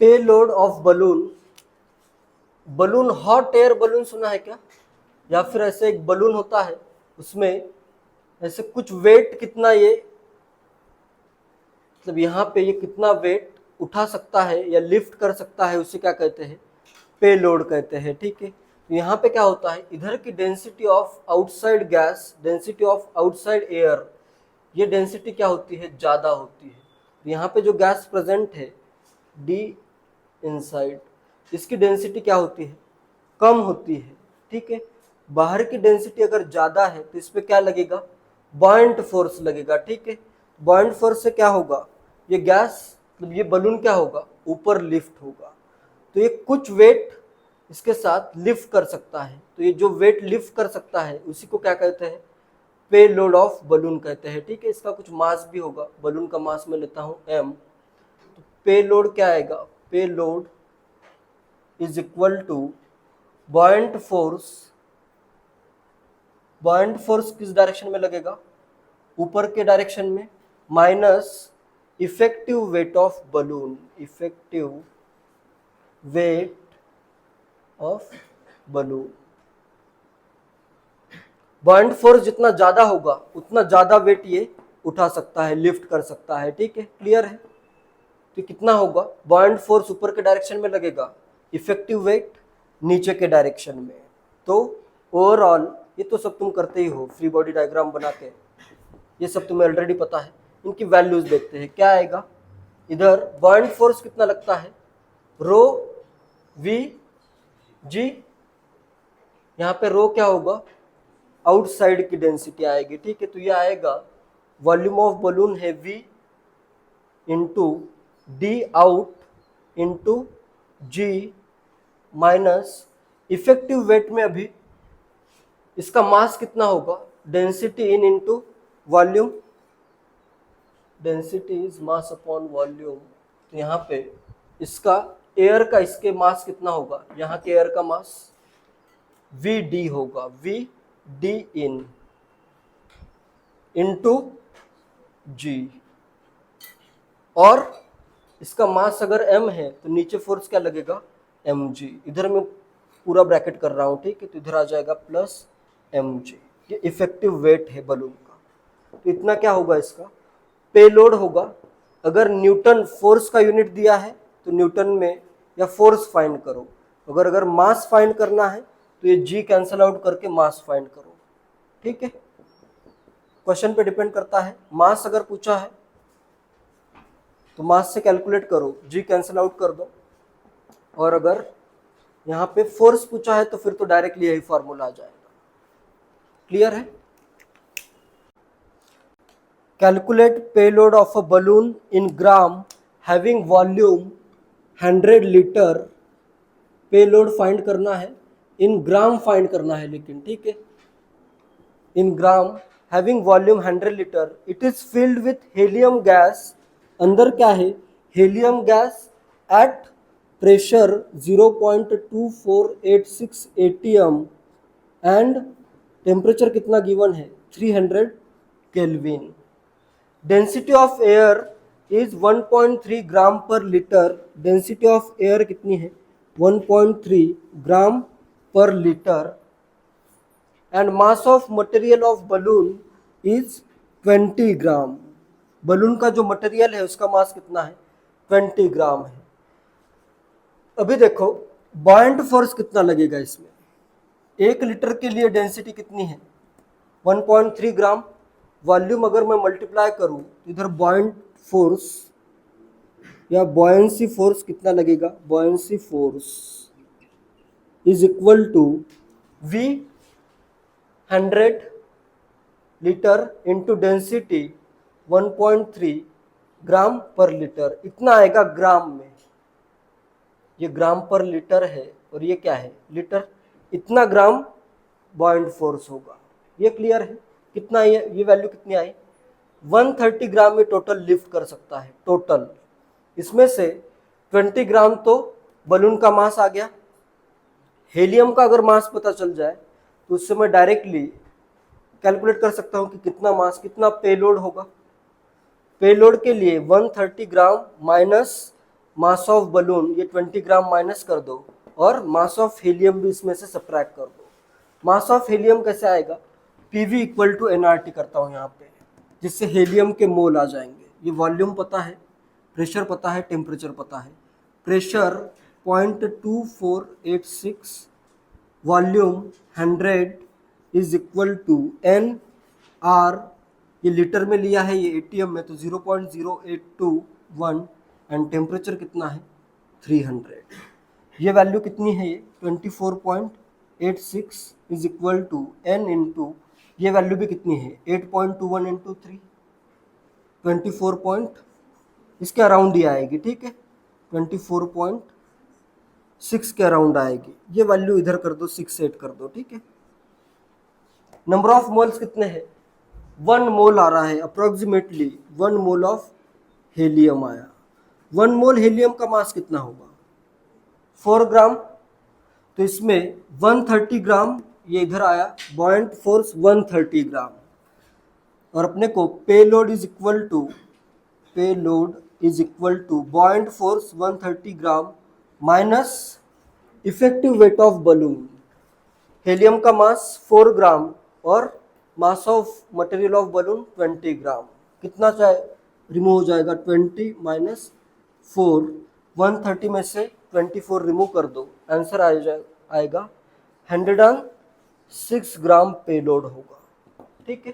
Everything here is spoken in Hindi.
पे load of balloon, balloon hot air balloon सुना है क्या? या फिर ऐसे एक बलून होता है उसमें ऐसे कुछ वेट, कितना ये मतलब यहाँ पे ये कितना वेट उठा सकता है या लिफ्ट कर सकता है, उसे क्या कहते हैं? पे लोड कहते हैं। ठीक है, तो यहाँ पे क्या होता है, इधर की density of outside gas, density of outside air, ये डेंसिटी क्या होती है? ज़्यादा होती है। तो यहाँ पे जो गैस प्रेजेंट है डी इनसाइड, इसकी डेंसिटी क्या होती है? कम होती है। ठीक है, बाहर की डेंसिटी अगर ज़्यादा है तो इस पर क्या लगेगा? बॉयंट फोर्स लगेगा। ठीक है, बॉयंट फोर्स से क्या होगा? ये गैस मतलब ये बलून क्या होगा? ऊपर लिफ्ट होगा। तो ये कुछ वेट इसके साथ लिफ्ट कर सकता है। तो ये जो वेट लिफ्ट कर सकता है उसी को क्या कहते हैं? पे लोड ऑफ बलून कहते हैं। ठीक है, इसका कुछ मास भी होगा। बलून का मास मैं लेता हूँ m, तो पे लोड क्या आएगा? Payload is equal to buoyant force. Buoyant force किस डायरेक्शन में लगेगा? ऊपर के डायरेक्शन में, minus effective weight of balloon, effective weight of balloon. Buoyant force जितना ज्यादा होगा उतना ज्यादा वेट ये उठा सकता है, लिफ्ट कर सकता है। ठीक है, क्लियर है? तो कितना होगा? बॉयंट फोर्स ऊपर के डायरेक्शन में लगेगा, इफेक्टिव वेट नीचे के डायरेक्शन में। तो ओवरऑल ये तो सब तुम करते ही हो, फ्री बॉडी डायग्राम बना के, ये सब तुम्हें ऑलरेडी पता है। इनकी वैल्यूज देखते हैं क्या आएगा। इधर बॉयंट फोर्स कितना लगता है? रो वी जी, यहाँ पे रो क्या होगा? आउटसाइड की डेंसिटी आएगी। ठीक है, तो ये आएगा वॉल्यूम ऑफ बलून है V into d out into g minus effective weight में अभी इसका मास कितना होगा? Density in into volume, density is mass upon volume. तो यहाँ पे इसका एयर का, इसके मास कितना होगा? यहाँ के एयर का मास वी डी होगा, वी डी इन इंटू जी, और इसका मास अगर m है तो नीचे फोर्स क्या लगेगा? mg। इधर मैं पूरा ब्रैकेट कर रहा हूँ। ठीक है, तो इधर आ जाएगा प्लस mg। ये इफेक्टिव वेट है बलून का। तो इतना क्या होगा? इसका पेलोड होगा। अगर न्यूटन फोर्स का यूनिट दिया है तो न्यूटन में या फोर्स फाइंड करो। अगर मास फाइंड करना है तो ये g कैंसल आउट करके मास फाइंड करो। ठीक है, क्वेश्चन पे डिपेंड करता है। मास अगर पूछा है तो मास से कैलकुलेट करो, जी कैंसिल आउट कर दो। और अगर यहाँ पे फोर्स पूछा है तो फिर तो डायरेक्टली यही फॉर्मूला आ जाएगा। क्लियर है? Calculate payload of a balloon in gram having volume 100 litre. Payload find करना है, इन ग्राम फाइंड करना है लेकिन। ठीक है, in gram having volume 100 litre, it is filled with helium gas. अंदर क्या है? Helium gas at pressure 0.2486 atm and temperature कितना गिवन है? 300 kelvin. Density of air is 1.3 gram per litre. Density of air कितनी है? 1.3 gram per litre. And mass of material of balloon is 20 gram. Balloon का जो मटेरियल है उसका मास कितना है? 20 ग्राम है। अभी देखो बॉयंट फोर्स कितना लगेगा इसमें। 1 लीटर के लिए डेंसिटी कितनी है? 1.3 ग्राम। वॉल्यूम अगर मैं मल्टीप्लाई करूं तो इधर बॉयंट फोर्स या बॉयंसी फोर्स कितना लगेगा? Buoyancy force is equal to V 100 litre into density 1.3 gram per litre. इतना आएगा ग्राम में। ये ग्राम पर लीटर है और ये क्या है? लीटर। इतना ग्राम बॉयंट फोर्स होगा। ये क्लियर है? कितना ये वैल्यू कितनी आई? 130 ग्राम में टोटल लिफ्ट कर सकता है टोटल। इसमें से 20 ग्राम तो बलून का मास आ गया। हेलियम का अगर मास पता चल जाए तो उससे मैं डायरेक्टली कैलकुलेट कर सकता हूं कि कितना मास, कितना पेलोड होगा। पेलोड के लिए 130 gram minus mass of balloon, ये 20 ग्राम माइनस कर दो, और मास ऑफ हीलियम भी इसमें से सब्ट्रैक्ट कर दो। मास ऑफ हीलियम कैसे आएगा, पीवी इक्वल टू एनआरटी करता हूँ यहाँ पे, जिससे हीलियम के मोल आ जाएंगे। ये वॉल्यूम पता है, प्रेशर पता है, टेम्परेचर पता है। Pressure 0.2486, volume 100 is equal to N R, ये लीटर में लिया है, ये एटीएम में, तो 0.0821, एंड टेम्परेचर कितना है 300। ये वैल्यू कितनी है, ये 24.86 is equal to N into, ये वैल्यू भी कितनी है 8.21 इंटू 3, 24 पॉइंट इसके अराउंड ही आएगी, ठीक है, 24.6 के अराउंड आएगी। ये वैल्यू इधर कर दो, 6 सेट कर दो, ठीक है। नंबर ऑफ मोल्स कितने हैं, 1 मोल आ रहा है, अप्रोक्सीमेटली 1 मोल ऑफ हीलियम आया। 1 मोल हीलियम का मास कितना होगा 4 ग्राम, तो इसमें 130 ग्राम ये इधर आया, बॉयंट फोर्स 130 ग्राम, और अपने को payload is equal to buoyant force 130 gram minus effective weight of balloon. Helium का मास 4 ग्राम और mass of material of balloon 20 gram, कितना चाहे रिमूव हो जाएगा, 20 माइनस 4, 130 में से 24 रिमूव कर दो, आंसर आएगा 106 ग्राम पेलोड होगा, ठीक है।